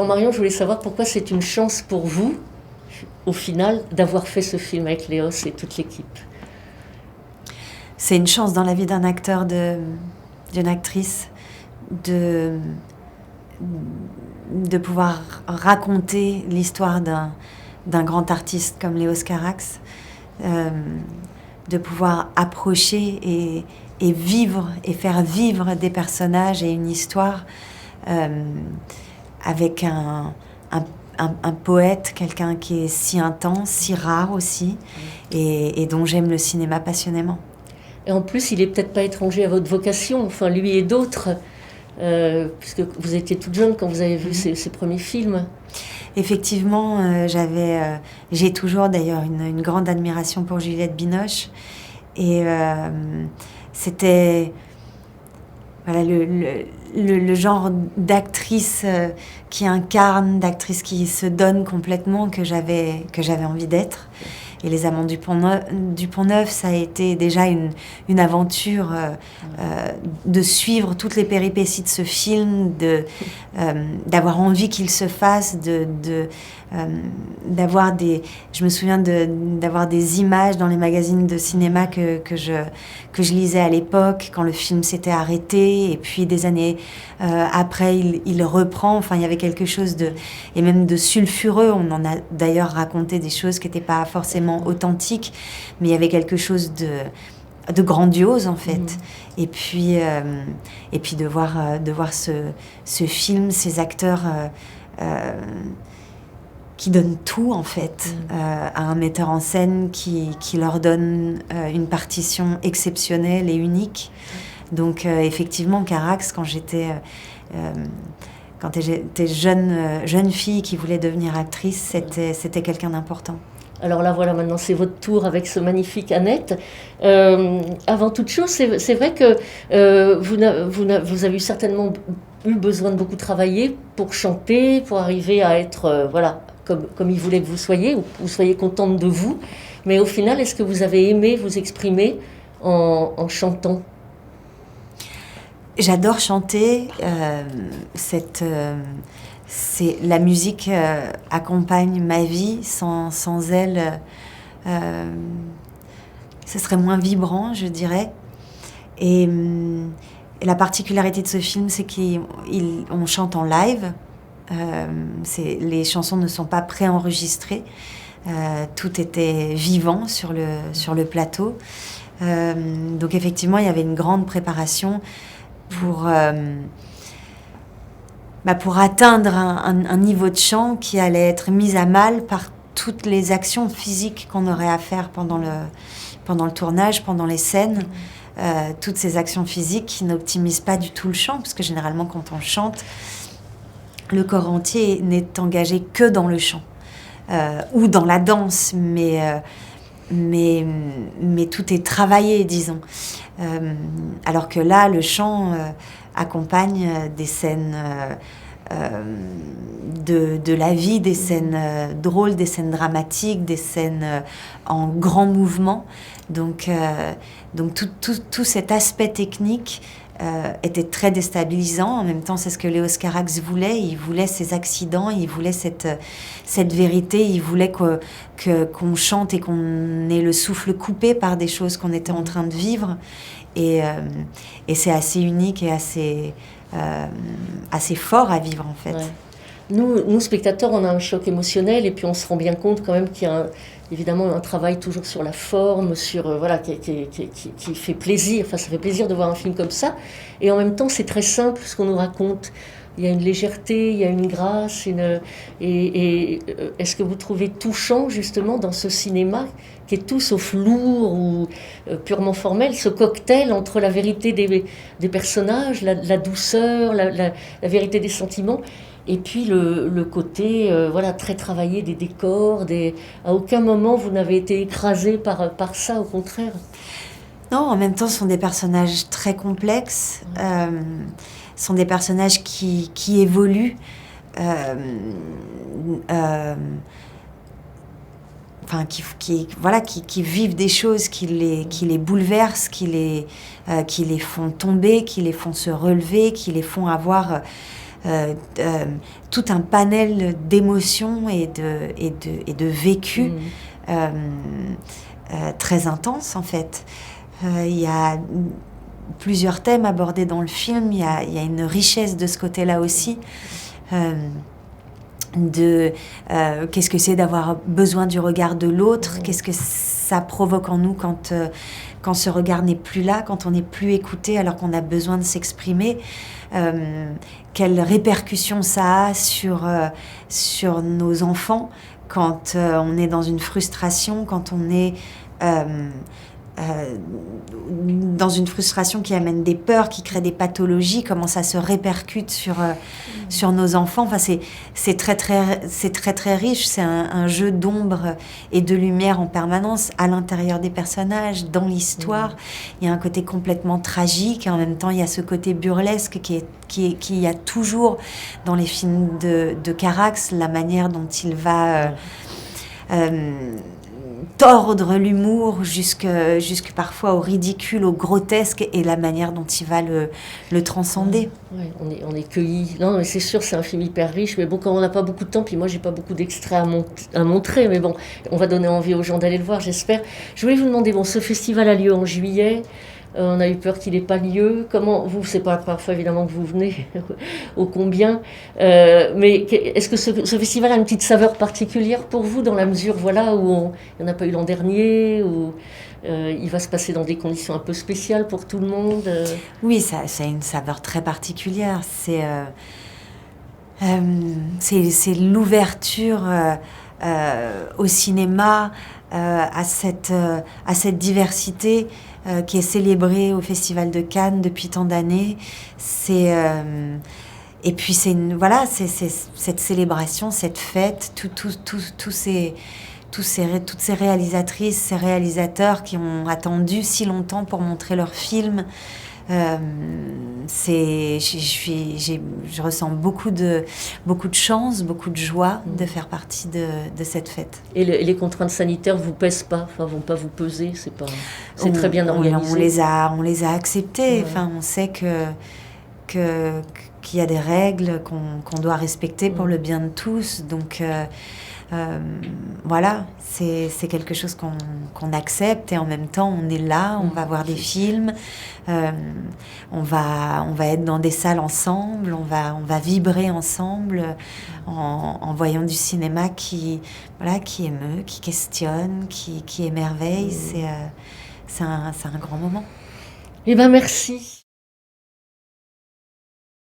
Alors Marion, je voulais savoir pourquoi c'est une chance pour vous, au final, d'avoir fait ce film avec Léos et toute l'équipe. C'est une chance dans la vie d'un acteur, d'une actrice, de pouvoir raconter l'histoire d'un grand artiste comme Léos Carax, de pouvoir approcher et vivre et faire vivre des personnages et une histoire avec un poète, quelqu'un qui est si intense, si rare aussi, et dont j'aime le cinéma passionnément. Et en plus, il est peut-être pas étranger à votre vocation, enfin lui et d'autres, puisque vous étiez toute jeune quand vous avez vu ces premiers films. Effectivement, j'ai toujours d'ailleurs une grande admiration pour Juliette Binoche, et c'était voilà, le genre d'actrice qui incarne, d'actrice qui se donne complètement, que j'avais envie d'être. Et Les Amants du Pont-Neuf, ça a été déjà une aventure de suivre toutes les péripéties de ce film, d'avoir envie qu'il se fasse, d'avoir je me souviens d'avoir des images dans les magazines de cinéma que je lisais à l'époque, quand le film s'était arrêté, et puis des années après, il reprend. Enfin, il y avait quelque chose et même de sulfureux. On en a d'ailleurs raconté des choses qui n'étaient pas forcément authentiques, mais il y avait quelque chose de grandiose, en fait. Et puis de voir ce film, ces acteurs qui donnent tout, en fait, à un metteur en scène qui leur donne une partition exceptionnelle et unique. Donc, effectivement, Carax, quand j'étais jeune fille qui voulait devenir actrice, c'était quelqu'un d'important. Alors là, voilà, maintenant c'est votre tour avec ce magnifique Annette. Avant toute chose, c'est vrai que vous avez certainement eu besoin de beaucoup travailler pour chanter, pour arriver à être, voilà, comme il voulait que vous soyez, ou vous soyez contente de vous. Mais au final, est-ce que vous avez aimé vous exprimer en chantant ? J'adore chanter. La musique accompagne ma vie. Sans elle, ce serait moins vibrant, je dirais. Et la particularité de ce film, c'est qu'on chante en live. Les chansons ne sont pas préenregistrées. Tout était vivant sur le plateau. Donc effectivement, il y avait une grande préparation pour atteindre un niveau de chant qui allait être mis à mal par toutes les actions physiques qu'on aurait à faire pendant le tournage, pendant les scènes. Toutes ces actions physiques qui n'optimisent pas du tout le chant, parce que généralement, quand on chante, le corps entier n'est engagé que dans le chant ou dans la danse, mais tout est travaillé, disons. Alors que là, le chant accompagne des scènes de la vie, des scènes drôles, des scènes dramatiques, des scènes en grand mouvement. Donc tout cet aspect technique était très déstabilisant. En même temps, c'est ce que Léos Carax voulait. Il voulait ces accidents, il voulait cette vérité, il voulait qu'on chante et qu'on ait le souffle coupé par des choses qu'on était en train de vivre. Et c'est assez unique et assez fort à vivre, en fait. Ouais. Nous, spectateurs, on a un choc émotionnel, et puis on se rend bien compte quand même qu'il y a évidemment un travail toujours sur la forme, voilà, qui fait plaisir. Enfin, ça fait plaisir de voir un film comme ça. Et en même temps, c'est très simple ce qu'on nous raconte. Il y a une légèreté, il y a une grâce. Est-ce que vous trouvez touchant, justement, dans ce cinéma qui est tout sauf lourd ou purement formel, ce cocktail entre la vérité des personnages, la douceur, la vérité des sentiments, et puis le côté voilà, très travaillé des décors. À aucun moment vous n'avez été écrasé par ça, au contraire. Non, en même temps, ce sont des personnages très complexes. Ce sont des personnages qui évoluent. Enfin, qui vivent des choses, qui les bouleversent, qui les font tomber, qui les font se relever, qui les font avoir tout un panel d'émotions et de vécus très intenses en fait. Il y a plusieurs thèmes abordés dans le film, il y a une richesse de ce côté-là aussi. Qu'est-ce que c'est d'avoir besoin du regard de l'autre, qu'est-ce que ça provoque en nous quand ce regard n'est plus là, quand on n'est plus écouté alors qu'on a besoin de s'exprimer, quelles répercussions ça a sur nos enfants quand on est dans une frustration, quand on est dans une frustration qui amène des peurs, qui crée des pathologies, comment ça se répercute sur nos enfants. Enfin, c'est très riche, c'est un jeu d'ombre et de lumière en permanence à l'intérieur des personnages, dans l'histoire. Il y a un côté complètement tragique et en même temps il y a ce côté burlesque qui y a toujours dans les films de Carax, la manière dont il va tordre l'humour jusque parfois au ridicule, au grotesque, et la manière dont il va le transcender. Ouais, on est cueillis. Non, mais c'est sûr, c'est un film hyper riche. Mais bon, quand on n'a pas beaucoup de temps, puis moi, j'ai pas beaucoup d'extraits à montrer. Mais bon, on va donner envie aux gens d'aller le voir, j'espère. Je voulais vous demander, bon, ce festival a lieu en juillet. On a eu peur qu'il n'ait pas lieu. Comment vous, c'est pas la première fois évidemment que vous venez, ô combien. Mais est-ce que ce festival a une petite saveur particulière pour vous dans la mesure, voilà, où il n'y en a pas eu l'an dernier, où il va se passer dans des conditions un peu spéciales pour tout le monde. Oui, ça a une saveur très particulière. C'est l'ouverture au cinéma, à cette diversité qui est célébrée au Festival de Cannes depuis tant d'années. Et puis c'est cette célébration, cette fête, toutes ces réalisatrices, ces réalisateurs qui ont attendu si longtemps pour montrer leurs films. Je ressens beaucoup de chance, beaucoup de joie de faire partie de cette fête. Et les contraintes sanitaires vous pèsent pas, enfin vont pas vous peser, c'est très bien organisé. On les a acceptées. Ouais. Enfin, on sait qu'il y a des règles qu'on doit respecter pour le bien de tous. Donc voilà, c'est quelque chose qu'on accepte et en même temps on est là, on va voir des films, on va être dans des salles ensemble, on va vibrer ensemble en voyant du cinéma qui émeut, qui questionne, qui émerveille. C'est un grand moment. Eh ben merci.